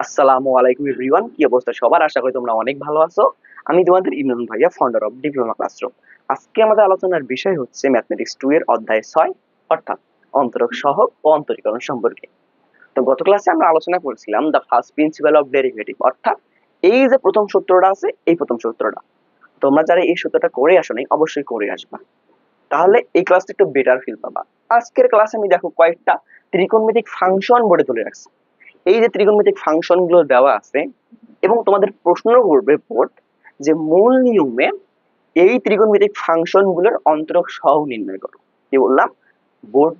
আসসালামু আলাইকুম এভরিওয়ান, কি অবস্থা সবার? আশা করি তোমরা অনেক ভালো আছো। আমি তোমাদের ইমরান ভাইয়া, ফাউন্ডার অফ ডিপ্লোমা ক্লাসরুম। আজকে আমাদের আলোচনার বিষয় হচ্ছে ম্যাথমেটিক্স 2 এর অধ্যায় 6, অর্থাৎ অন্তরক সহগ ও অন্তরীকরণ সম্পর্কে। তো গত ক্লাসে আমরা আলোচনা করেছিলাম the first principal of derivative, অর্থাৎ এই যে প্রথম সূত্রটা আছে, এই প্রথম সূত্রটা তোমরা যারা এই সূত্রটা করে আসোনি অবশ্যই করে আসবা, তাহলে এই ক্লাসটা একটু বেটার ফিল পাবা। আজকের ক্লাসে আমি দেখো কয়েকটা ত্রিকোণমিতিক ফাংশন বোর্ডে তুলে রাখছি। এই যে ত্রিকোণমিতিক ফাংশন গুলো দেওয়া আছে এবং তোমাদের প্রশ্ন করবে বোর্ড যে মূল নিয়মে এই ত্রিকোণমিতিক ফাংশন গুলোর অন্তরক সহগ নির্ণয় করো। কি বললাম? বোর্ড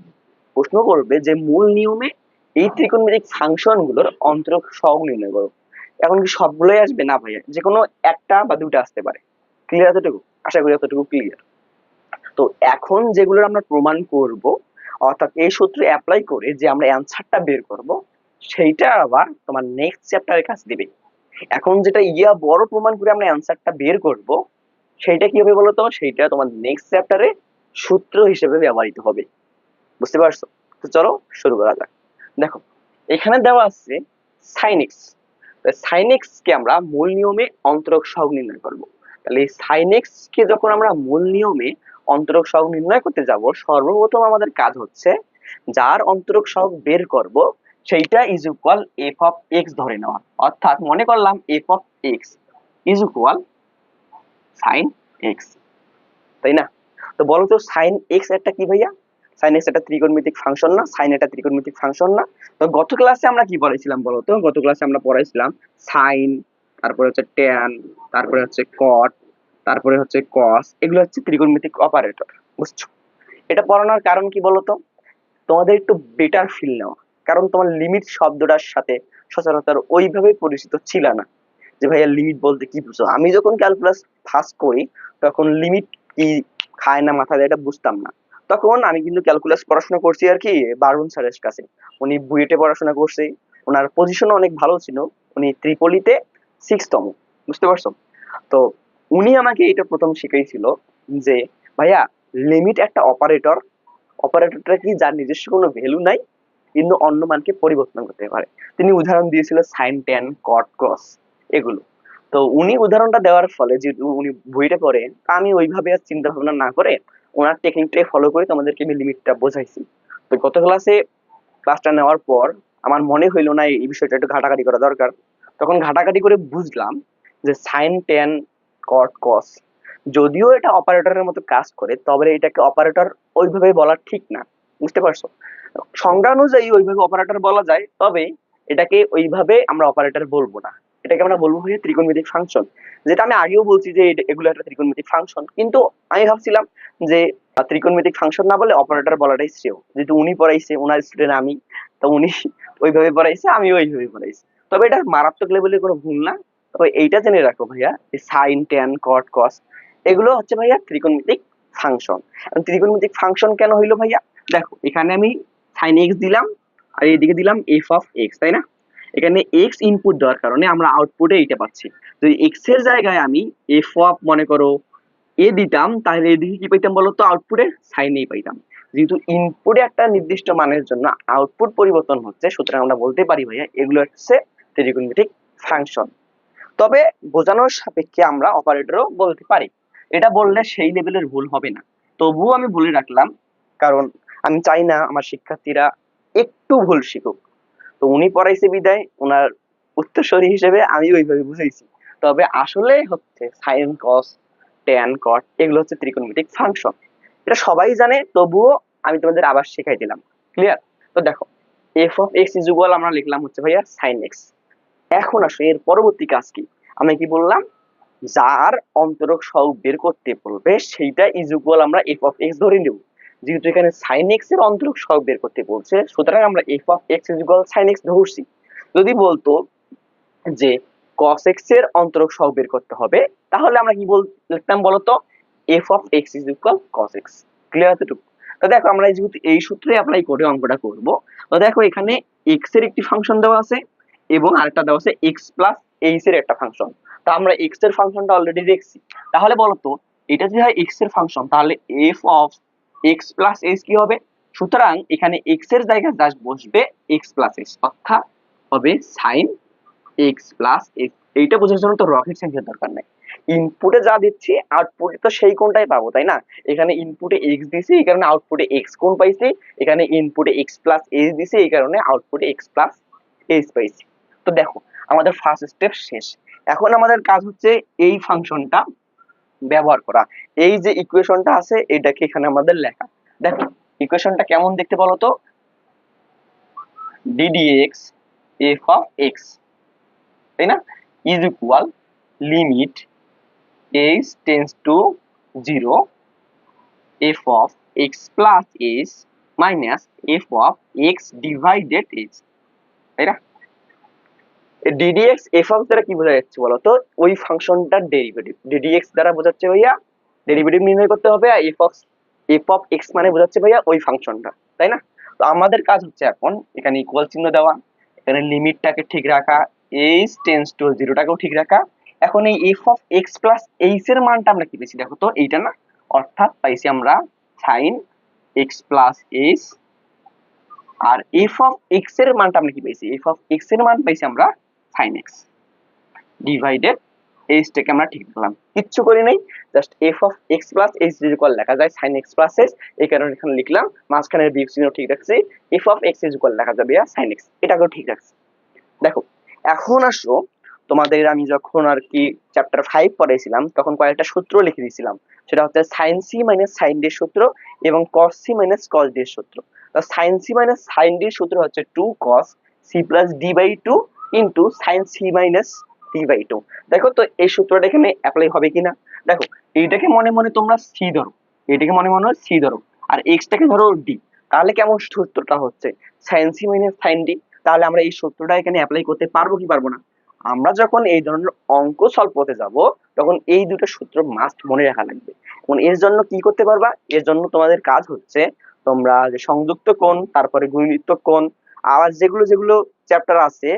প্রশ্ন করবে যে মূল নিয়মে এই ত্রিকোণমিতিক ফাংশন গুলোর অন্তরক সহগ নির্ণয় করো। এখন কি সবগুলোই আসবে? না ভাইয়া, যে কোনো একটা বা দুটো আসতে পারে। ক্লিয়ার এতটুকু? আশা করি এতটুকু ক্লিয়ার। তো এখন যেগুলোর আমরা প্রমাণ করব, অর্থাৎ এই সূত্র অ্যাপ্লাই করে যে আমরা অ্যান্সারটা বের করব, সেইটা আবার তোমার নেক্সট চ্যাপ্টারে কাজ দিবে। এখন যেটা বড় প্রমাণ করে আমরা অ্যান্সারটা বের করব, সেইটা কি হবে বলতো? সেইটা তোমার নেক্সট চ্যাপ্টারে সূত্র হিসেবে ব্যবহৃত হবে। বুঝতে পারছো? তো চলো শুরু করা যাক। দেখো, এখানে দেওয়া আছে sin x। sin x কে আমরা মূল নিয়মে অন্তরক সহগ নির্ণয় করব। তাহলে এই sin x কে যখন আমরা মূল নিয়মে অন্তরক সহগ নির্ণয় করতে যাব, সর্বপ্রথম আমাদের কাজ হচ্ছে যার অন্তরক সহগ বের করব সেইটা is equal f of x ধরে নেওয়া। অর্থাৎ মনে করলাম f of x is equal sin x, তাই না? তো বলো তো sin x একটা কি ভাইয়া? sin x একটা ত্রিকোণমিতিক ফাংশন না? sin একটা ত্রিকোণমিতিক ফাংশন না? তো গত ক্লাসে আমরা কি পড়াইছিলাম বলো তো? গত ক্লাসে আমরা পড়াইছিলাম sin, তারপরে হচ্ছে tan, তারপরে হচ্ছে cot, তারপরে হচ্ছে cos। এগুলো হচ্ছে ত্রিকোণমিতিক অপারেটর। বুঝছো? এটা পড়ানোর কারণ কি বলতো? তোমাদের একটু বেটার ফিল নেওয়া। কারণ তোমার লিমিট শব্দটার সাথে সচরাচর ওইভাবে পরিচিত ছিল না, যে ভাইয়া লিমিট বলতে কি বুঝো। আমি যখন ক্যালকুলাস ফার্স্ট করি তখন লিমিট কি খায় না মাথা দেয় এটা বুঝতাম না। তখন আমি কিন্তু ক্যালকুলাস পড়াশোনা করছি আর কি বারুন স্যারের কাছে। উনি বুয়েটে পড়াশোনা করছে, ওনার পজিশন অনেক ভালো ছিল। উনি ত্রিপলিতে 6তম। বুঝতে পারছো? তো উনি আমাকে এটা প্রথম শিখাইছিল যে ভাইয়া, লিমিট একটা অপারেটর। অপারেটরটা কি? যার নিজস্ব কোনো ভ্যালু নাই কিন্তু অন্য মানকে পরিবর্তন করতে পারে। তিনি উদাহরণ দিয়েছিল সাইন, ট্যান, কট, ক্রস, এগুলো। তো উনি উদাহরণটা দেওয়ার ফলে যে উনি বইটা পড়ে, আমি ওইভাবে আর চিন্তা ভাবনা না করে ওনার টেকনিকটাই ফলো করে তোমাদেরকে আমি লিমিটটা বোঝাইছি। তো গত ক্লাসে ক্লাসটা নেওয়ার পর আমার মনে হইলো না এই বিষয়টা একটু ঘাটাঘাটি করা দরকার। তখন ঘাটাঘাটি করে বুঝলাম যে সাইন, ট্যান, কট, কস যদিও এটা অপারেটরের মতো কাজ করে, তবে এটাকে অপারেটর ওইভাবে বলা ঠিক না। বুঝতে পারছো? সংজ্ঞা অনুযায়ী ওইভাবে অপারেটর বলা যায়, তবে এটাকে ওইভাবে আমরা অপারেটর বলবো না। এটাকে আমরা বলবো হচ্ছে ত্রিকোণমিতিক ফাংশন। যেটা আমি আগেও বলছি যে এগুলো একটা ত্রিকোণমিতিক ফাংশন, কিন্তু আমি ভাবছিলাম যে ত্রিকোণমিতিক ফাংশন না বলে অপারেটর বলাটাই শ্রেয়। যেহেতু উনি পড়াইছে, ওনার স্টুডেন্ট আমি, তো উনি ওইভাবে পড়াইছে, আমি ওইভাবে পড়াইছি। তবে এটা মারাত্মক লেভেলের কোনো ভুল না। তবে এইটা জেনে রাখো ভাইয়া, সাইন, ট্যান, কট, কস এগুলো হচ্ছে ভাইয়া ত্রিকোণমিতিক ফাংশন। ত্রিকোণমিতিক ফাংশন কেন হইলো ভাইয়া? দেখো, এখানে আমি sin x দিলাম আর এইদিকে দিলাম f অফ x, তাই না? এখানে x ইনপুট দেওয়ার কারণে আমরা আউটপুটে এইটা পাচ্ছি। যদি x এর জায়গায় আমি f অফ মনে করো a দিতাম, তাহলে এদিকে কি পাইতাম বলতো? আউটপুটে sin a পাইতাম। যেহেতু ইনপুটে একটা নির্দিষ্ট মানের জন্য আউটপুট পরিবর্তন হচ্ছে, সুতরাং আমরা বলতে পারি ভাইয়া এগুলো হচ্ছে ত্রিকোণমিতিক ফাংশন। তবে বোঝানোর সাপেক্ষে আমরা অপারেটরও বলতে পারি। এটা বললে সেই লেভেলের ভুল হবে না, তবুও আমি বলে রাখলাম, কারণ আমি চাই না আমার শিক্ষার্থীরা একটু ভুল শিখুক। তো উনি পড়াইছে বিদায় ওনার উত্তরসূরি হিসেবে আমি ওইভাবে বুঝাইছি। তবে আসলে হচ্ছে সাইন, কস, ট্যান, কট এগুলো হচ্ছে ত্রিকোণমিতিক ফাংশন। এটা সবাই জানে, তবুও আমি তোমাদের আবার শেখাই দিলাম। ক্লিয়ার? তো দেখো, F of X is equal আমরা লিখলাম হচ্ছে ভাইয়া সাইন এক্স। এখন আসো এর পরবর্তী কাজ কি? আমি কি বললাম? যার অন্তরক সহগ বের করতে বলবে সেইটা ইজ ইকুয়াল আমরা এফ অফ এক্স ধরে নেব। যেহেতু এখানে সাইন এক্স এর অন্তরক সহগ বের করতে বলছে, সুতরাং আমরা F of X is equal sine X ধরছি। যদি বলতো যে cos x এর অন্তরক সহগ বের করতে হবে, তাহলে আমরা কি লিখতাম বলতো? F of X is equal cos x। Clear এতটুকু? তো দেখো, আমরা যেহেতু এই সূত্রে অ্যাপ্লাই করে অঙ্কটা করব, তো দেখো এখানে x এর একটি ফাংশন দেওয়া আছে এবং আরেকটা দেওয়া আছে x প্লাস h এর একটা ফাংশন। তো আমরা x এর ফাংশনটা অলরেডি দেখছি। তাহলে বলতো এটা যদি হয় x এর ফাংশন, তাহলে f of x plus h কি হবে? সুতরাং এখানে x এর জায়গায় জাস্ট বসবে x প্লাস h, অর্থাৎ হবে sin এক্স প্লাস এক্স। এইটা বোঝার জন্য তো রকেট সায়েন্সের দরকার নাই, ইনপুটে যা দিচ্ছি আউটপুটে তো সেই কোণটাই পাবো, তাই না? এখানে ইনপুটে এক্স দিছি, এই কারণে আউটপুটে এক্স কোণ পাইছি। এখানে ইনপুটে এক্স প্লাস এইচ দিছি, এই কারণে আউটপুটে এক্স প্লাস এইচ পাইছি। তো দেখো আমাদের ফার্স্ট স্টেপ শেষ। এখন আমাদের কাজ হচ্ছে এই ফাংশনটা ব্যবহার করা। এই যে ইকুয়েশনটা আছে এটাকে এখানে আমাদের লেখা। দেখো ইকুয়েশনটা কেমন দেখতে বলো তো, ddx f of x, তাই না, is equal limit h tends to 0 f of x plus h minus f of x divided h, তাই না? ddx f of দ্বারা কি বোঝা যাচ্ছে বলো তো, ওই ফাংশনটার ডেরিভেটিভ ddx দ্বারা বোঝাচ্ছে ভাইয়া ডেরিভেটিভ নির্ণয় করতে হবে, আর f of x মানে বোঝাচ্ছে ভাইয়া ওই ফাংশনটা, তাই না? তো আমাদের কাজ হচ্ছে এখন এখানে ইকুয়াল চিহ্ন দেওয়া, এখানে লিমিটটাকে ঠিক রাখা, h টেন্ডস টু 0 টাকেও ঠিক রাখা। এখন এই f of x plus h এর মানটা আমরা কি পেয়েছি দেখো তো, এইটা না, অর্থাৎ পাইছি আমরা sin x plus h, R f of x এর মানটা আমরা কি পাইছি, f of x এর মান পাইছি আমরা sin x ডিভাইডেড h টাকে আমরা ঠিক রাখলাম, কিচ্ছু করি নাই, just f of x plus h equal লেখা যায় sin x plus h, এই কারণে এখানে লিখলাম, মাঝখানের বিয়োগ চিহ্ন ঠিক রাখছি, f of x ইকুয়াল লেখা যাবে sin x, এটাকেও ঠিক রাখছি। দেখো এখন আসো, তোমাদের আমি যখন আর কি চ্যাপ্টার 5 পড়াইছিলাম তখন কয়েকটা সূত্র লিখে দিয়েছিলাম, সেটা হচ্ছে sin c minus sin d এর সূত্র এবং cos c minus cos d এর সূত্র। তো sin c minus sin d এর সূত্র হচ্ছে 2 cos c plus d by 2 into sin c minus d by 2। দেখো তো এই সূত্রটা এখানে অ্যাপ্লাই হবে কিনা, দেখো এইটাকে মনে মনে তোমরা c ধরো, এটাকে মনে মনে c ধরো, আর x টাকে ধরো d, তাহলে কেমন সূত্রটা হচ্ছে sin c minus sin d। তাহলে আমরা এই সূত্রটা এখানে অ্যাপ্লাই করতে পারবো কি পারবো না? আমরা যখন এই ধরনের অঙ্ক সলভ করতে যাব তখন এই দুটো সূত্র মাস্ট মনে রাখা লাগবে। এবং এর জন্য কি করতে পারবা, এর জন্য তোমাদের কাজ হচ্ছে তোমরা যে সংযুক্ত কোণ, তারপরে গুণিত কোণ, আর যেগুলো যেগুলো চ্যাপ্টার আছে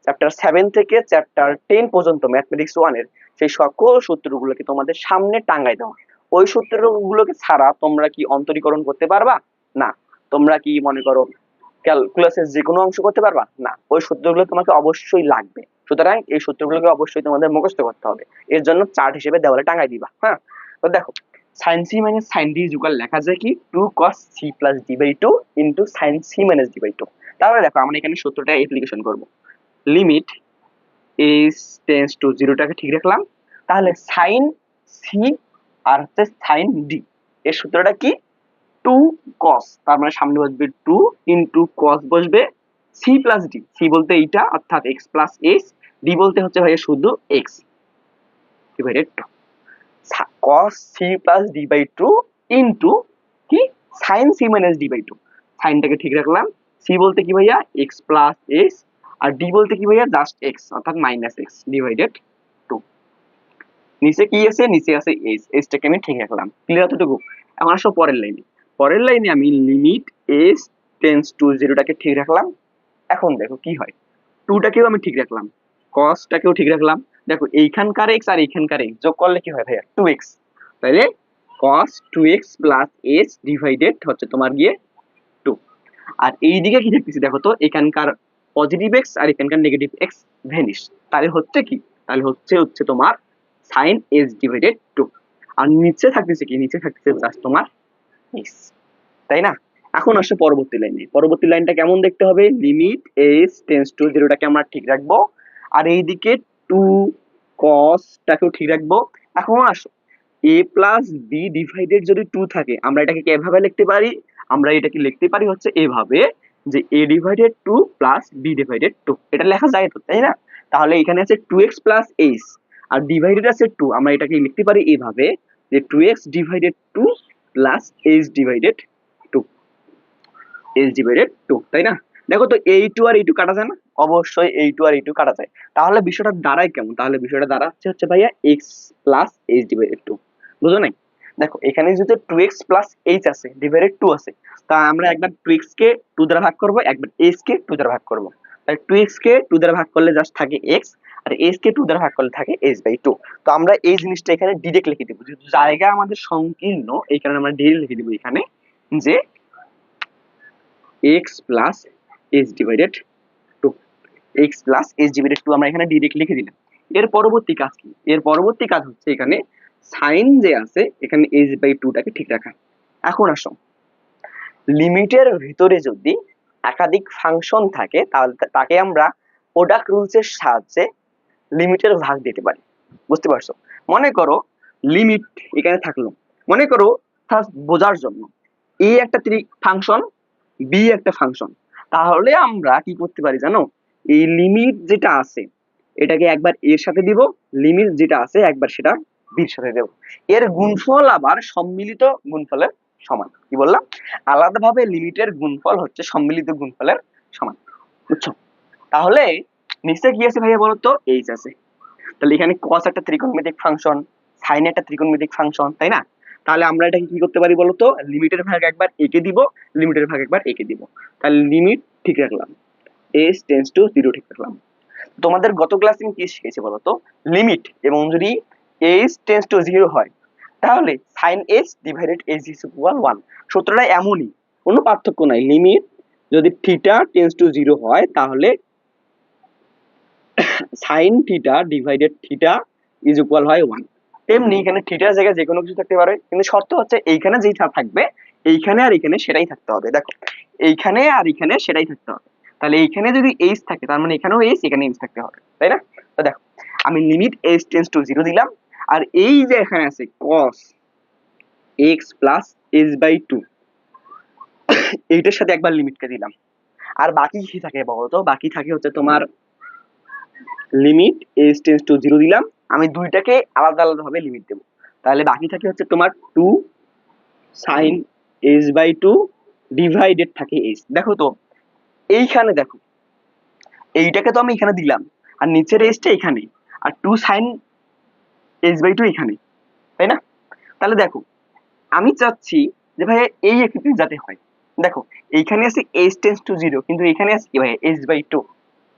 চ্যাপ্টার 7 থেকে চ্যাপ্টার 10 পর্যন্ত ম্যাথমেটিক্স 1 এর সেই সকল সূত্রগুলোকে তোমাদের সামনে টাঙ্গাই দাও। ওই সূত্রগুলোকে ছাড়া তোমরা কি অন্তরীকরণ করতে পারবা না? তোমরা কি মনে করো ক্যালকুলাসের যে কোনো অংশ করতে পারবা না? ওই সূত্রগুলো তোমাকে অবশ্যই লাগবে, সুতরাং এই সূত্রগুলোকে অবশ্যই তোমাদের মুখস্থ করতে হবে। এর জন্য চার্ট হিসেবে দেওয়ালে টাঙাই দিবা। হ্যাঁ, তো দেখো sin c minus sin d equal লেখা যায় কি 2 cos c plus d by 2 into sin c minus d by 2। তাহলে দেখো আমরা এখানে সূত্রটা অ্যাপ্লিকেশন করব, লিমিট h টেন্ডস টু 0 টাকে ঠিক রাখলাম, তাহলে sin c আর হচ্ছে sin d এর সূত্রটা কি 2 cos, তার মানে সামনে বসবে 2 into cos বসবে c plus d, c বলতে এইটা অর্থাৎ x plus h, d বলতে হচ্ছে ভাই শুধু x divided 2 cos c plus d by 2 into কি sin c minus d by 2, সাইনটাকে ঠিক রাখলাম, c বলতে কি ভাইয়া x plus h, আর d বলতে কি ভাইয়া জাস্ট x অর্থাৎ মাইনাস x ডিভাইডেড 2। নিচে কি আছে, নিচে আছে h, h টাকে আমি ঠিক রাখলাম, ক্লিয়ার এতটুকু? এখন আসো পরের লাইনে, পরের লাইনে আমি লিমিট h টেন্ডস টু 0 টাকে ঠিক রাখলাম। এখন দেখো কি হয়, 2 টাকেও আমি ঠিক রাখলাম, cos টাকেও ঠিক রাখলাম, দেখো এইখানকার x আর এইখানকার x যোগ করলে কি হয় ভাইয়া 2x, তাহলে cos 2x plus h divided হচ্ছে তোমার গিয়ে 2। আর এইদিকে কি দেখতেছি দেখো তো, এখানকার পজিটিভ x আর এখানকার নেগেটিভ x ভ্যানিশ, তাহলে হচ্ছে কি, তাহলে হচ্ছে তোমার sin h ডিভাইডেড 2। আর নিচে থাকতেছে কি, নিচে থাকতেছে জাস্ট তোমার x, তাই না? এখন আসে পরবর্তী লাইনে, পরবর্তী লাইনটা কেমন দেখতে হবে, লিমিট h টেন্ডস টু 0 টাকে আমরা ঠিক রাখবো, আর এইদিকে 2 cos টাকেও ঠিক রাখবো। এখন আসো a প্লাস b ডিভাইডেড যদি 2 থাকে আমরা এটাকে কিভাবে লিখতে পারি, আমরা এটাকে লিখতে পারি হচ্ছে এভাবে যে a divided 2 plus b divided 2, এটা লেখা যায় তো, তাই না? তাহলে এখানে আছে 2x প্লাস h আর ডিভাইডেড আছে 2, আমরা এটাকে লিখতে পারি এভাবে যে 2x divided 2 plus h divided 2, h divided 2, তাই না? দেখো তো এই 2 আর এই 2 কাটা যায় না, অবশ্যই এই 2 আর এই 2 কাটা যায়, তাহলে বিষয়টা দাঁড়ায় কেমন, তাহলে বিষয়টা দাঁড়াচ্ছে হচ্ছে ভাইয়া x প্লাস h ডিভাইডেড 2, বুঝো নাই? দেখো এখানে যেহেতু 2x প্লাস h আছে ডিভাইডেড 2 আছে, তা আমরা একবার 2x কে 2 দ্বারা ভাগ করব, একবার h কে 2 দ্বারা ভাগ করব, তাই 2x কে 2 দ্বারা ভাগ করলে জাস্ট থাকে x, আর h কে 2 দ্বারা ভাগ করলে থাকে h বাই 2। তো আমরা এই জিনিসটা এখানে ডিরেক্ট লিখে দেব, যেহেতু জায়গা আমাদের সংকীর্ণ এই কারণে আমরা ডিরেক্ট লিখে দেব এখানে যে x plus h divided 2, X plus H divided to আমরা এখানে ডিরেক্ট লিখে দিলাম। এর পরবর্তী কাজ কি? এর পরবর্তী কাজ হচ্ছে এখানে সাইন যে আছে এখানে এইচ বাই টুটাকে ঠিক রাখা। এখন আসো, লিমিটের ভিতরে যদি একাধিক ফাংশন থাকে তাহলে তাকে আমরা প্রোডাক্ট রুলসের সাহায্যে লিমিটের ভাগ দিতে পারি। বুঝতে পারছো? মনে করো লিমিট এখানে থাকলো, মনে করো ফার্স্ট বোঝার জন্য এ একটা ফাংশন, বি একটা ফাংশন, তাহলে আমরা কি করতে পারি জানো? এই লিমিট যেটা আছে এটাকে একবার এর সাথে দিব, লিমিট যেটা আছে একবার সেটা বির সাথে দেব। এর গুণফল আবার সম্মিলিত গুণফলের সমান। কি বললাম? আলাদাভাবে লিমিটের গুণফল হচ্ছে সম্মিলিত গুণফলের সমান। বুঝছো? তাহলে নিচে কি আছে ভাইয়া বলতো? এইচ আছে। তাহলে এখানে cos একটা ত্রিকোণমিতিক ফাংশন, sin একটা ত্রিকোণমিতিক ফাংশন, তাই না? তাহলে আমরা এটাকে কি করতে পারি বলতো? লিমিটের ভাগ একবার একে দিব, লিমিটের ভাগ একবার একে দিব। তাহলে লিমিট ঠিক রাখলাম, h টেন্ডস টু 0 ঠিক রাখলাম। তোমাদের গত ক্লাসে কি শিখেছি বলতো? লিমিট এবং যদি h টেন্ডস টু 0 হয় তাহলে sin h divided h is equal 1। সূত্রটা এমনই, কোনো পার্থক্য নাই। লিমিট যদি থিটা টেন্ডস টু 0 হয় তাহলে sin theta divided theta is equal হয় 1। তেমনি এখানে থিটার জায়গায় যে কোনো কিছু থাকতে পারে, কিন্তু শর্ত হচ্ছে এইখানে যেটা থাকবে এইখানে আর এখানে সেটাই থাকতে হবে। দেখো এইখানে আর এখানে সেটাই থাকতে হবে। তাহলে এইখানে যদি h থাকে তার মানে এখানেও h, এখানে h থাকতে হবে, তাই না? তো দেখো আমি লিমিট h টেন্ডস টু 0 দিলাম, আর এই যে এখানে আছে cos x plus h by 2 এইটার সাথে একবার লিমিটকে দিলাম। আর বাকি কি থাকে বলতো? বাকি থাকে হচ্ছে তোমার লিমিট h টেন্ডস টু 0 দিলাম, আমি দুইটাকে আলাদা আলাদা ভাবে লিমিট দেব। তাহলে বাকি থাকে হচ্ছে তোমার 2 sin h বাই 2 ডিভাইডেড থাকে h। দেখো তো এইখানে দেখো এইটাকে তো আমি এখানে দিলাম, আর নিচের h টা এখানে, আর 2 sin h বাই 2 এখানে, তাই না? তাহলে দেখো আমি চাচ্ছি যে ভাই এই একটি যাতে হয়। দেখো এইখানে আছে h টেন্ডস টু 0, কিন্তু এখানে আছে কি ভাই h বাই 2,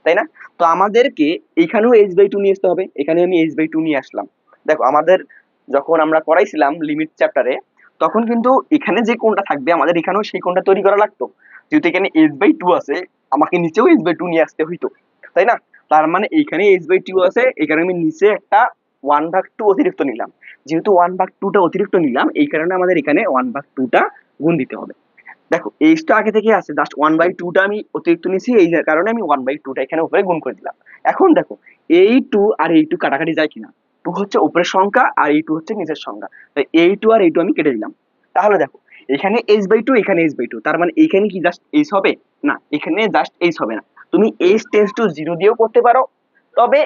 তাই না? তো আমাদেরকে এখানেও h বাই 2 নিয়ে আসতে হবে, এখানে আমি h বাই 2 নিয়ে আসলাম। দেখো আমাদের যখন আমরা পড়াইছিলাম লিমিট চ্যাপ্টারে তখন কিন্তু এখানে যে কোণটা থাকবে আমাদের এখানেও সেই কোণটা তৈরি করা লাগতো। যেহেতু এখানে h বাই 2 আছে আমাকে নিচেও h বাই 2 নিয়ে আসতে হইতো, তাই না? তার মানে এখানে h বাই 2 আছে, এখানে আমি নিচে একটা 1/2 অতিরিক্ত নিলাম। যেহেতু 1/2 টা অতিরিক্ত নিলাম এই কারণে আমাদের এখানে 1/2 টা গুণ দিতে হবে। দেখো h টা আগে থেকে আছে, জাস্ট 1/2 টা আমি অতিরিক্ত নিয়েছি, এই কারণে আমি 1/2 টা এখানে উপরে গুণ করে দিলাম। এখন দেখো এই 2 আর এই 2 কাটাকাটি যায় কিনা? 2 হচ্ছে উপরের সংখ্যা আর এই 2 হচ্ছে নিচের সংখ্যা, তাই এই 2 আর এই 2 আমি কেটে দিলাম। তাহলে দেখো এখানে h বাই 2, এখানে h বাই 2, তার মানে এখানে কি জাস্ট h হবে না? এখানে জাস্ট h হবে না। তুমি h টেন্ডস টু 0 দিয়েও করতে পারো, তবে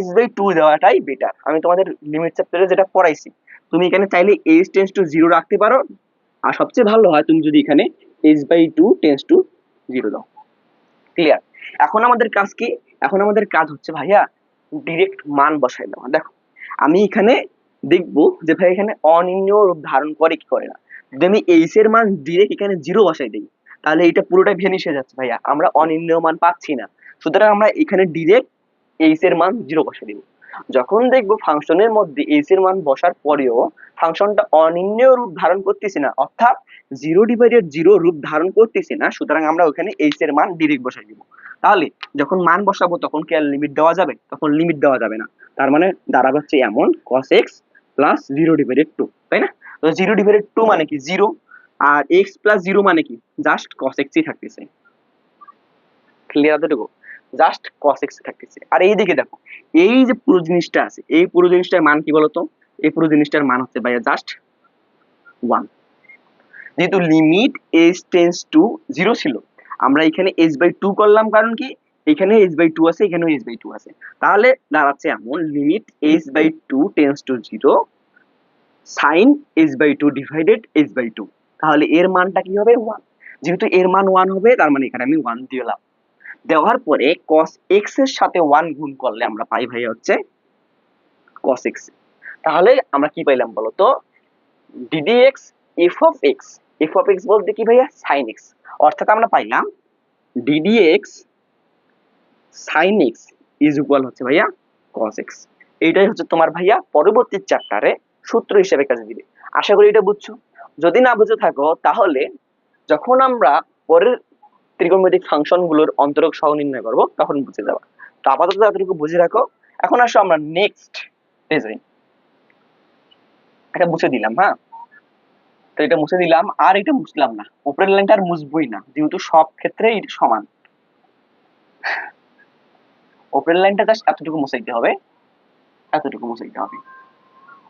h বাই 2 দেওয়াটাই বেটার। আমি তোমাদের লিমিট চ্যাপ্টারে যেটা পড়াইছি তুমি এখানে চাইলে h টেন্ডস টু 0 রাখতে পারো, আর সবচেয়ে ভালো হয় তুমি যদি এখানে h বাই 2 টেন্ডস টু 0 দাও। ক্লিয়ার? এখন আমাদের কাজ কি? এখন আমাদের কাজ হচ্ছে ভাইয়া ডিরেক্ট মান বসাই দেওয়া। দেখো আমি এখানে দেখবো যে ভাই এখানে অনির্ণয় রূপ ধারণ করে কি করে না। যদি আমি h এর মান ডিরেক্ট এখানে 0 বসাই দিই তাহলে এটা পুরোটাই ভেনিশ হয়ে যাচ্ছে ভাইয়া, আমরা অনির্ণয় মান পাচ্ছি না। সুতরাং আমরা এখানে ডিরেক্ট h এর মান 0 বসাই দিব। যখন দেখবো ফাংশনের মধ্যে h এর মান বসার পরেও ফাংশনটা অনির্ণয় রূপ ধারণ করতেছে না, অর্থাৎ 0 ডিভাইডেড 0 রূপ ধারণ করতেছে না, সুতরাং আমরা ওখানে h এর মান ডিরেক্ট বসাই দিব। তাহলে যখন মান বসাবো তখন কি আর লিমিট দেওয়া যাবে? তখন লিমিট দেওয়া যাবে না। তার মানে দাঁড়াবে হচ্ছে এমন cos x প্লাস 0 ডিভাইডেড 2, তাই না? তো 0 ডিভাইডেড 2 মানে কি 0, আর x প্লাস 0 মানে কি জাস্ট cos x ই থাকতেছে। ক্লিয়ার এতটুকু? জাস্ট cos x থাকতেছে। আর এই দিকে দেখো এই যে পুরো জিনিসটা আছে এই পুরো জিনিসটার মান কি বলতো? এই পুরো জিনিসটার মান হচ্ছে ভাইয়া জাস্ট 1। যেহেতু লিমিট h টেন্ডস টু 0 ছিল আমরা এখানে h বাই 2 করলাম, কারণ কি এখানে h বাই 2 আছে এখানেও h বাই 2 আছে। তাহলে দাঁড়াচ্ছে এমন limit h by 2 tends to 0 sin h by 2 divided h by 2। তাহলে এর মানটা কি হবে? 1। যেহেতু এর মান 1 হবে তার মানে এখানে আমি 1 দিলাম। দেওয়ার পরে cos x এর সাথে 1 গুণ করলে আমরা পাই ভাই হচ্ছে cos x। তাহলে আমরা কি পাইলাম বলতো? ddx f of x, f of x বলতে কি ভাইয়া? sin x। অর্থাৎ আমরা পাইলাম ddx sin x is equal হচ্ছে ভাইয়া cos x। এইটাই হচ্ছে তোমার ভাইয়া পরবর্তী চ্যাপ্টারে সূত্র হিসেবে কাজে দিবে। আশা করি এটা বুঝছো। যদি না বুঝে থাকো তাহলে যখন আমরা পরের ত্রিকোণমিতিক ফাংশন গুলোর অন্তরক সহগ নির্ণয় করবো তখন বুঝে যাবা। তো আপাতত এতটুকু বুঝে রাখো। এখন আসো আমরা নেক্সট পেজে। এটা মুছে দিলাম, হ্যাঁ, তো এটা মুছে দিলাম, আর এটা মুছলাম না, উপরের লাইনটা আর মুছবই না যেহেতু সব ক্ষেত্রে এটা সমান। উপরের লাইনটা জাস্ট এতটুকু মুছে দিতে হবে, এতটুকু মুছে দিতে হবে।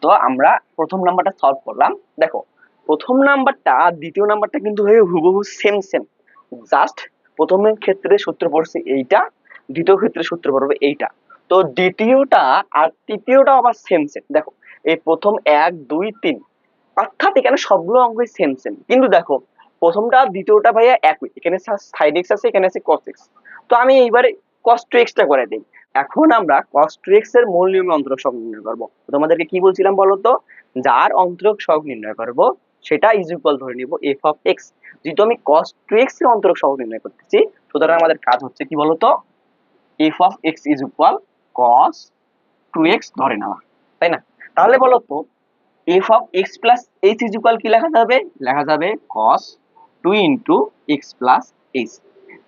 তো আমরা প্রথম নাম্বারটা সলভ করলাম। দেখো প্রথম নাম্বারটা আর দ্বিতীয় নাম্বারটা কিন্তু হুবহু সেম সেম, জাস্ট প্রথমের ক্ষেত্রে সূত্র পড়ছে এইটা, দ্বিতীয় ক্ষেত্রে সূত্র পড়বে এইটা। তো দ্বিতীয়টা আর তৃতীয়টা আবার সেম সেম। দেখো এই প্রথম 1 2 3, অর্থাৎ এখানে সবগুলো অঙ্কই সেম সেম, কিন্তু দেখো প্রথমটা আর দ্বিতীয়টা ভাইয়া একই, এখানে সাইড এক্স আছে, এখানে আছে cos x। তো আমি এইবারে cos 2x টা করে দিই। এখন আমরা cos 2x এর মূল নিয়মে অন্তরক সহগ নির্ণয় করব। তোমাদেরকে কি বলছিলাম বলো তো, যার অন্তরক সহগ নির্ণয় করব সেটা ইজ ইকুয়াল ধরে নিব f of x। যেহেতু আমি cos 2x এর অন্তরক সহগ নির্ণয় করতেছি, সুতরাং আমাদের কাজ হচ্ছে কি বলতো, f of x is equal cos 2x ধরে নেওয়া, তাই না? তাহলে বলো তো f of x plus h is equal কি লেখা যাবে? লেখা যাবে cos 2 into x plus h।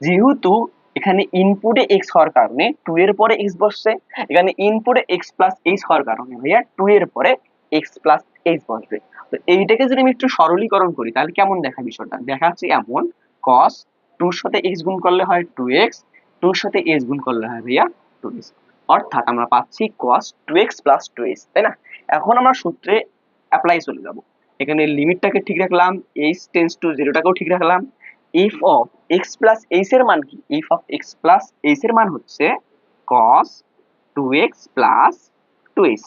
যেহেতু এখানে ইনপুটে x হওয়ার কারণে 2 এর পরে x বসছে, এখানে ইনপুটে x plus h হওয়ার কারণে ভাইয়া 2 এর পরে x plus h বসবে। তো এইটাকে যদি আমি একটু সরলীকরণ করি তাহলে কেমন দেখা বিষয়টা, দেখা যাচ্ছে এমন cos 2 এর সাথে x গুণ করলে হয় 2x, 2 এর সাথে h গুণ করলে হয় ভাইয়া 2h, অর্থাৎ আমরা পাচ্ছি cos 2x plus 2h, তাই না? এখন আমরা সূত্রে অ্যাপ্লাই চলে যাব। এখানে লিমিটটাকে ঠিক রাখলাম, h টেন্ডস টু 0 টাকেও ঠিক রাখলাম। f of x plus h এর মান কি? f of x plus h এর মান হচ্ছে cos 2x plus 2h,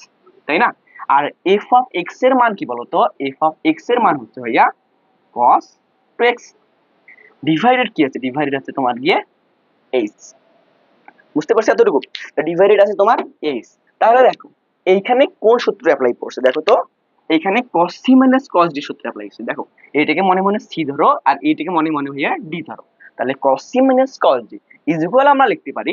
তাই না? আর f of x এর মান কি বলতো, f of x এর মান হচ্ছে ভাইয়া cos 2x। ডিভাইডেড কি আছে? ডিভাইডেড আছে তোমার গিয়ে h। বুঝতে পারছো এতটুকু? ডিভাইডেড আছে তোমার h। তাহলে দেখো এইখানে কোন সূত্র অ্যাপ্লাই করছে দেখো তো, এইখানে cos c minus cos d সূত্র অ্যাপ্লাই করছে। দেখো এইটাকে মনে মনে c ধরো আর এইটাকে মনে মনে ভাইয়া d ধরো। তাহলে cos c minus cos d is equal আমরা লিখতে পারি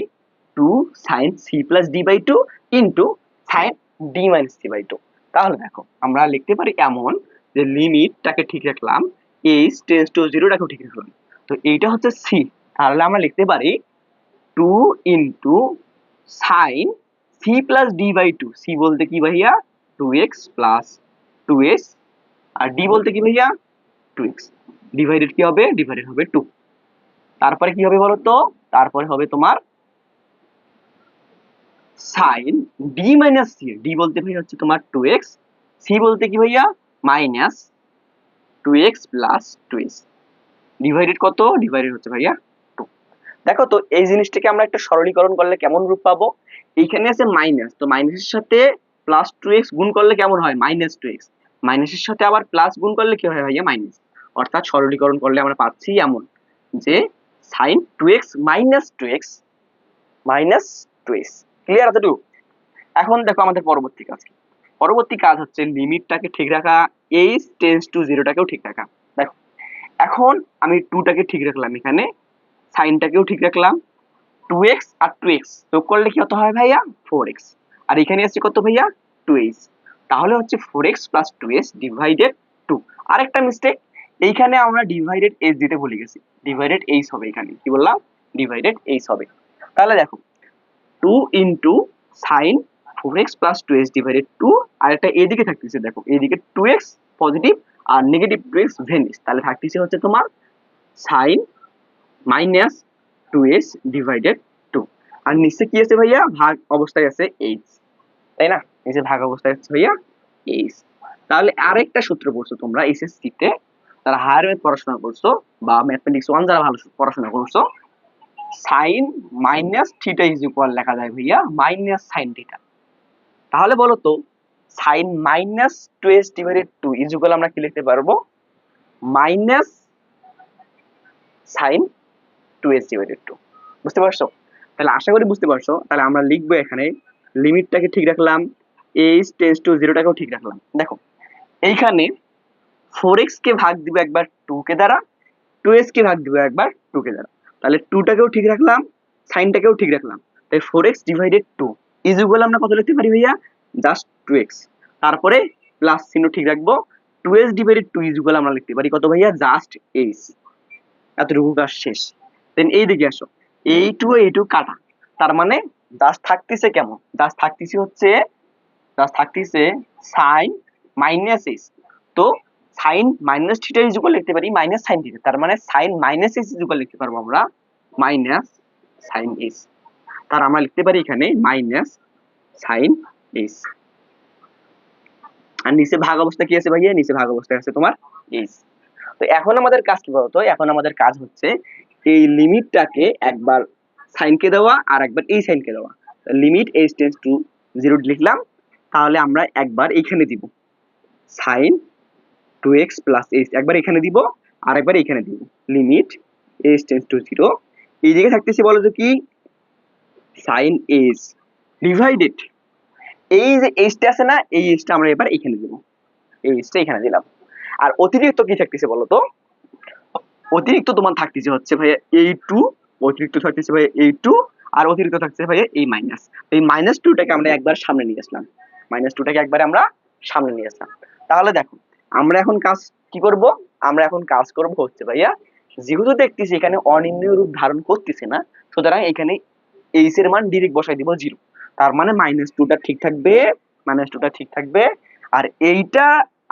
2 sin c plus d by 2 into sin d minus c by 2। তাহলে দেখো আমরা লিখতে পারি এমন যে লিমিটটাকে ঠিক রাখলাম, h টেন্ডস টু 0 টাকেও ঠিক রাখলাম, তো এইটা হচ্ছে c। তাহলে আমরা লিখতে পারি 2 into sin c plus d by 2। c বলতে কি ভাইয়া 2x plus 2s, আর d বলতে কি ভাইয়া 2x। ডিভাইডেড কি হবে? ডিভাইডেড হবে 2। তারপরে কি হবে বলো তো, তারপরে হবে তোমার sin d minus c। d বলতে ভাইয়া হচ্ছে তোমার 2x, c বলতে কি ভাইয়া minus 2x plus 2s। Divided কত? ডিভাইডেড হচ্ছে ভাইয়া 2। দেখো তো এই জিনিসটাকে আমরা একটা সরলীকরণ করলে কেমন রূপ পাবো, এইখানে আছে মাইনাস, তো মাইনাসের সাথে প্লাস 2x গুণ করলে কেমন হয়? Minus 2x। মাইনাসের সাথে আবার প্লাস গুণ করলে কি হয় ভাইয়া? মাইনাস। অর্থাৎ সরলীকরণ করলে আমরা পাচ্ছি এমন যে sin 2x minus 2x minus 2x। Clear এতটুকু? এখন দেখো আমাদের পরবর্তী কাজ কি। পরবর্তী কাজ হচ্ছে লিমিটটাকে ঠিক রাখা, h টেন্ডস টু 0 টাকেও ঠিক রাখা। দেখো এখন আমি 2 টাকে ঠিক রাখলাম, এখানে সাইনটাকেও ঠিক রাখলাম, 2x আর 2x যোগ করলে কি হতে হয় ভাইয়া? 4x। আর এখানে আছে কত ভাইয়া? 2h। তাহলে হচ্ছে 4x plus 2h ডিভাইডেড 2। আরেকটা মিস্টেক, এইখানে আমরা ডিভাইডেড h দিতে ভুলে গেছি, ডিভাইডেড h হবে, এখানে কি বললাম? ডিভাইডেড h হবে। তাহলে দেখো 2 into sin 4x plus 2h divided 2, আর একটা এদিকে থাকতেছে, দেখো এদিকে 2x পজিটিভ আর নেগেটিভ 2x ভেনিস, তাহলে থাকতেছে হচ্ছে তোমার sin মাইনাস 2h ডিভাইডেড 2। আর নিচে কি আছে ভাইয়া? ভাগ অবস্থায় আছে h, তাই না? নিচে ভাগ অবস্থায় আছে ভাইয়া h। তাহলে আরেকটা সূত্র পড়ছো তোমরা এসএসসি তে, যারা হায়ার ম্যাথ পড়াশোনা করছো বা ম্যাথমেটিক্স 1 যারা ভালো পড়াশোনা করছো, sin minus theta is equal লেখা যায় ভাইয়া মাইনাস sin থিটা। তাহলে বলো তো sin minus 2h divided 2 is equal আমরা কি লিখতে পারবো? Minus sin 2h divided 2। বুঝতে পারছো? তাহলে আশা করি বুঝতে পারছো। তাহলে আমরা লিখবো এখানে লিমিটটাকে ঠিক রাখলাম, h টেন্ডস টু 0 টাকেও ঠিক রাখলাম। দেখো এইখানে 4x কে ভাগ দিব একবার 2 কে দ্বারা, 2h কে ভাগ দিব একবার 2 কে দ্বারা। তাহলে 2 টাকেও ঠিক রাখলাম, সাইনটাকেও ঠিক রাখলাম, তাই 4x ডিভাইডেড 2 ইজ ইকুয়াল আমরা কত লিখতে পারি ভাইয়া? Just 2x। তারপরে প্লাস চিহ্ন ঠিক রাখবো, 2h ডিভাইডেড 2 ইজ ইকুয়াল আমরা লিখতে পারি কত ভাইয়া? Just h। এতটুকু কাজ শেষ। দেন এইদিকে আসো, এই টু কাটা, তার মানে জাস্ট থাকতেছে কেমন, জাস্ট থাকতেছে সাইন মাইনাস এস। তো sine minus theta is equal লিখতে পারি মাইনাস সাইন থিটা, তার মানে sine minus S is equal লিখতে পারবো আমরা মাইনাস সাইন এস। তার আমরা লিখতে পারি এখানে মাইনাস সাইন এস। আর নিচে ভাগ অবস্থা কি আছে ভাইয়া, নিচে ভাগ অবস্থায় আছে তোমার এস। তো এখন আমাদের কাজ কি বলতো, এখন আমাদের কাজ হচ্ছে এই লিমিটটাকে একবার সাইনকে দেওয়া আর একবার এই সাইনকে দেওয়া। লিমিট এইচ টেন্ডস টু 0 লিখলাম, তাহলে আমরা একবার এইখানে দিব সাইন 2x প্লাস এইচ, একবার এখানে দিব আর একবার এখানে দিব লিমিট এইচ টেন্ডস টু 0। এই জায়গায় থাকতেছে বলো তো কি, সাইন এইচ ডিভাইডেড এই যে এইচটা আছে না, এই এইচটা আমরা এবার এখানে দিব, এই এইচটা এখানে দিলাম। আর অতিরিক্ত কি থাকতেছে বলো তো, অতিরিক্ত তোমার থাকতেছে হচ্ছে ভাইয়া এই টু, অতিরিক্ত থাকতেছে ভাইয়া এই টু, আর অতিরিক্ত থাকতেছে ভাইয়া এই মাইনাস। এই মাইনাস টুটাকে আমরা একবার সামনে নিয়ে আসলাম, মাইনাস টুটাকে একবার আমরা সামনে নিয়ে আসলাম। তাহলে দেখো আমরা এখন কাজ কি করব, আমরা এখন কাজ করব হচ্ছে ভাইয়া, যেহেতু দেখতেছি এখানে অনির্ণয় রূপ ধারণ করতেছে না, সুতরাং এখানে এইচ এর মান ডিরেক্ট বসাই দিব 0। তার মানে মাইনাস টুটা ঠিক থাকবে, মাইনাস টুটা ঠিক থাকবে। আর এইটা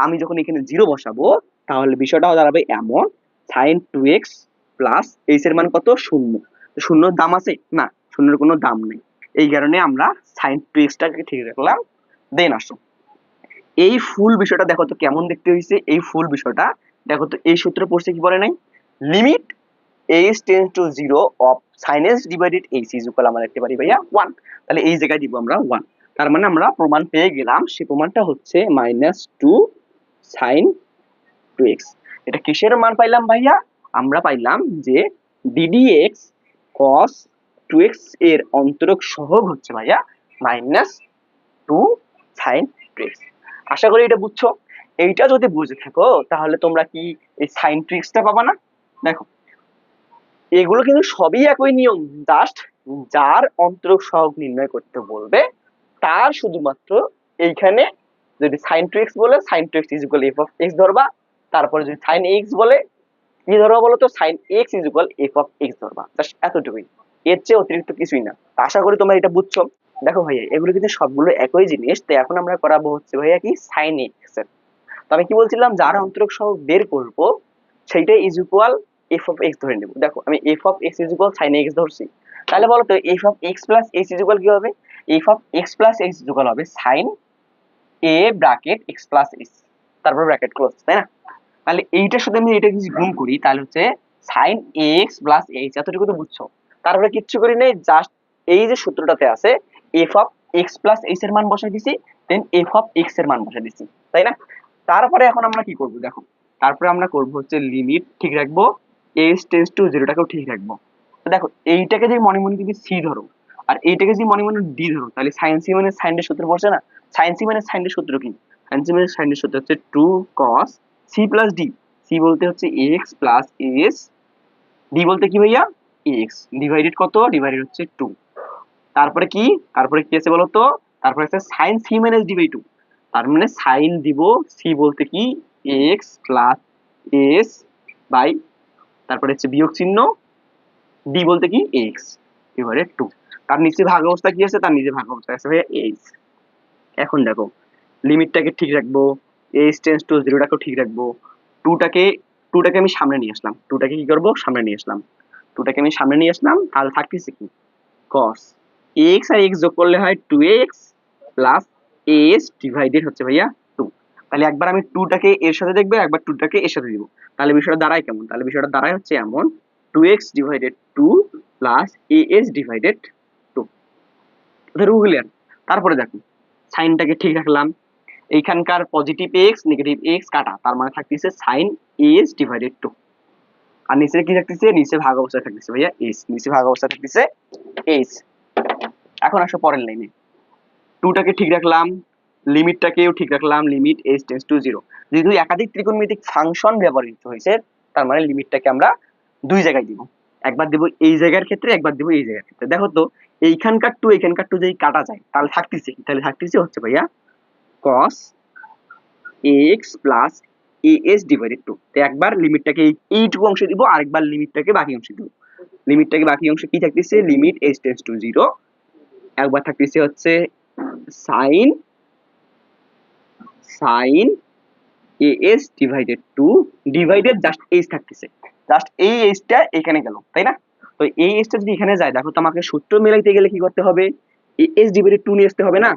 আমি যখন এখানে 0 বসাবো, তাহলে বিষয়টা দাঁড়াবে এমন, সাইন 2x প্লাস এইচ এর মান কত, 0। শূন্যর দাম আছে না, শূন্যের কোনো দাম নেই, এই কারণে আমরা সাইন 2x টাকে ঠিক রাখলাম। দেন আসো এই ফুল বিষয়টা দেখো তো কেমন দেখতে হয়েছে, এই ফুল বিষয়টা দেখো তো, এই সূত্র পড়ছে কি বলে নাই, limit h tends to 0 of sin h divided h is equal আমরা লিখতে পারি ভাইয়া 1। তাহলে এই জায়গায় দিব আমরা 1। তার মানে আমরা প্রমাণ পেয়ে গেলাম, সেই প্রমাণটা হচ্ছে -2 sin 2x। এটা কিসের মান পাইলাম ভাইয়া, আমরা পাইলাম যে ddx cos 2x এর অন্তরক সহগ হচ্ছে ভাইয়া -2 sin 2x। আশা করি এটা বুঝছো। এইটা যদি বুঝে থাকো তাহলে তোমরা কি এই সাইন ট্রিক্সটা পাবা না। দেখো এগুলো কিন্তু সবই একই নিয়ম, জাস্ট যার অন্তরক সহগ নির্ণয় করতে বলবে তার শুধুমাত্র এইখানে যদি sin 2x বলে sin 2x is equal f of x ধরবা, তারপরে যদি sin x বলে কি ধরবা বলো তো, sin x is equal f of x ধরবা, জাস্ট এতটুকুই, এর চেয়ে অতিরিক্ত কিছুই না। আশা করি তোমরা এটা বুঝছো। দেখো ভাইয়া এগুলো কিন্তু সবগুলো একই জিনিস, তো এখন আমরা করাবো হচ্ছে ভাইয়া কি sin x এর। তো আমি কি বলছিলাম, যার অন্তরক সহগ বের করব সেইটাই is equal f of x ধরে নেব। দেখো আমি f of x is equal sin x ধরছি, তাহলে বলো তো f of x plus h is equal কি হবে, f of x plus h is equal হবে sin a bracket x plus h, তারপর ব্র্যাকেট ক্লোজ, তাই না। তাহলে এইটার সাথে আমি এটা যদি গুণ করি তাহলে হচ্ছে sin ax প্লাস h, এতটুকু তো বুঝছো। তারপরে কিচ্ছু করি নাই, জাস্ট এই যে সূত্রটাতে আছে f of x plus h এর মান বসাই দিছি, দেন f অফ x এর মান বসাই দিছি, তাই না। তারপরে এখন আমরা কি করব দেখো, তারপরে আমরা করব হচ্ছে লিমিট ঠিক রাখবো, h টেন্ডস টু 0 টাকেও ঠিক রাখবো। তো দেখো এইটাকে যদি মনে মনে তুমি c ধরো আর এইটাকে যদি মনে মনে d ধরো, তাহলে sin c মানে sin এর সূত্র পড়ছে না, sin c মানে sin এর সূত্র কি, sin c মানে sin এর সূত্র হচ্ছে 2 cos c plus d। c বলতে হচ্ছে x প্লাস s, d বলতে কি ভাইয়া x, ডিভাইডেড কত, ডিভাইডেড হচ্ছে 2। তারপরে কি, তারপরে কি আছে বলতো, তারপরে আছে sin c minus d by 2। তার মানে sin দিব, c বলতে কি x প্লাস s বাই, তারপরে হচ্ছে বিয়োগ চিহ্ন, d বলতে কি x ডিভাইডেড 2। তার নিচে ভাগ অবস্থা কি আছে, তার নিচে ভাগ অবস্থা আছে ভাইয়া h। এখন দেখো লিমিটটাকে ঠিক রাখবো, h টেন্ডস টু 0 টাকেও ঠিক রাখবো, 2টাকে আমি সামনে নিয়ে আসলাম, 2টাকে কি করব সামনে নিয়ে আসলাম, 2টাকে আমি সামনে নিয়ে আসলাম, তাহলে থাকতেছে কি cos x আর x যোগ করলে হয় 2x প্লাস s ডিভাইডেড হচ্ছে ভাইয়া 2। তাহলে একবার আমি 2টাকে এর সাথে দেখবো, একবার 2টাকে এর সাথে দিব, তাহলে বিষয়টা দাঁড়ায় কেমন, তাহলে বিষয়টা দাঁড়ায় হচ্ছে এমন 2x divided 2 plus as divided 2। Clear. তারপরে দেখো সাইনটাকে ঠিক রাখলাম, এইখানকার পজিটিভ x নেগেটিভ x কাটা, তার মানে থাকতেছে sin as ডিভাইডেড 2। আর নিচে কি থাকতেছে, নিচে ভাগ অবস্থায় থাকতেছে ভাইয়া h, নিচে ভাগ অবস্থায় থাকতেছে h। এখন আসো পরের লাইনে, 2টাকে ঠিক রাখলাম, লিমিটটাকেও ঠিক রাখলাম, লিমিট h টেন্ডস টু 0। যেহেতু একাধিক ত্রিকোণমিতিক ফাংশন ব্যবহৃত হয়েছে, তার মানে লিমিটটাকে আমরা দুই জায়গায় দিব, একবার দিব এই জায়গার ক্ষেত্রে, একবার দিব এই জায়গার ক্ষেত্রে। দেখো তো এইখানকার 2 যদি কাটা যায় তাহলে থাকতেছে কি, তাহলে থাকতেছে হচ্ছে ভাইয়া cos ax plus as divided 2। তো একবার লিমিটটাকে এইটুকু অংশে দিব, আরেকবার লিমিটটাকে বাকি অংশে দিব। লিমিটটাকে বাকি অংশ কি থাকতেছে, লিমিট h টেন্ডস টু 0, একবার থাকতেছে হচ্ছে sine sine as divided 2 divided just h থাকতেছে, জাস্ট এই h টা এখানে গেল, তাই না? তো এই h টা যদি এখানে যায়, দেখো তোমাকে সূত্র মেলাইতে গেলে কি করতে হবে, as ডিভাইডেড 2 নিয়ে আসতে হবে না,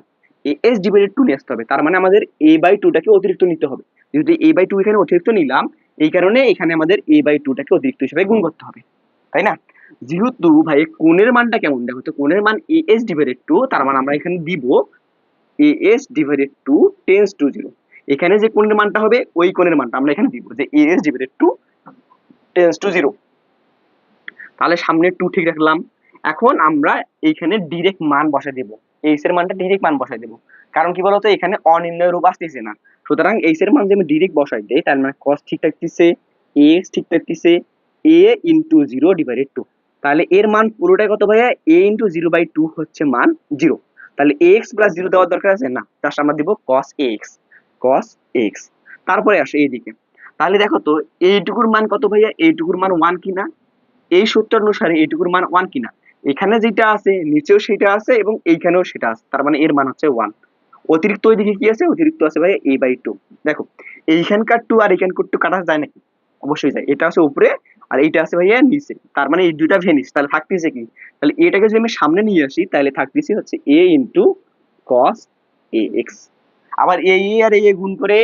as ডিভাইডেড 2 নিয়ে আসতে হবে, তার মানে আমাদের a/2 টাকে অতিরিক্ত নিতে হবে। যদি a/2 এখানে অতিরিক্ত নিলাম, এই কারণে এখানে আমাদের a/2 টাকে অতিরিক্ত হিসেবে গুণ করতে হবে, তাই না? যেহেতু ভাই কোণের মানটা কেমন, দেখো তো কোণের মান as ডিভাইডেড 2, তার মানে আমরা এখানে দিব as ডিভাইডেড 2 টেন্ডস টু 0। এখানে যে কোণের মানটা হবে ওই কোণের মানটা আমরা এখানে দিব, যে as ডিভাইডেড 2 টেন্ডস টু 0। তাহলে সামনে 2 ঠিক রাখলাম। এখন আমরা এইখানে ডাইরেক্ট মান বসাই দেব, h এর মানটা ডাইরেক্ট মান বসাই দেব। কারণ কি বলতো, এখানে অনির্ণয় রূপ আসতেছে না, সুতরাং h এর মান যদি আমি ডাইরেক্ট বসাই দেই, তার মানে cos ঠিক থাকতেছে, x ঠিক থাকতেছে a ইনটু 0 ডিভাইডেড 2। তাহলে এর মান পুরোটাই কত ভাইয়া, a ইনটু 0/2 হচ্ছে মান 0। তাহলে ax প্লাস 0 দেওয়ার দরকার আছে না, জাস্ট আমরা দিব cos ax, cos x। তারপরে আসে এইদিকে, তাহলে দেখো তো এইটুকুর মান কত ভাইয়া, এইটুকুর মান 1 কিনা, এই সূত্র অনুসারে এইটুকুর মান 1 কিনা, এখানে যেটা আছে নিচেও সেটা আছে এবং এইখানেও সেটা আছে, তার মানে এর মান হচ্ছে 1। অতিরিক্ত ওইদিকে কি আছে, অতিরিক্ত আছে ভাই a/2। দেখো এইখানকার 2 আর এইখানকার 2 কাটা যায় নাকি, অবশ্যই যায়, এটা আছে উপরে আর এইটা আছে ভাইয়া নিচে, তার মানে এই দুইটা ভেনিস, তাহলে থাকতেছে কি, তাহলে এটাকে যদি আমি সামনে নিয়ে আসি তাহলে থাকতেছে হচ্ছে a ইনটু cos ax। আবার এই আর এই গুণ করে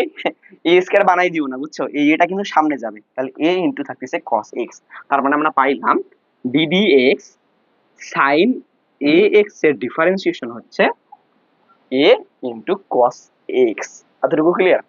a স্কয়ার বানাই দিও না, বুঝছো, এই এটা কিন্তু সামনে যাবে, তাহলে a ইনটু থাকতেছে cos x। তার মানে আমরা পাইলাম ddx sin ax এর ডিফারেন্সিয়েশন হচ্ছে a ইনটু cos x। এতটুকু ক্লিয়ার?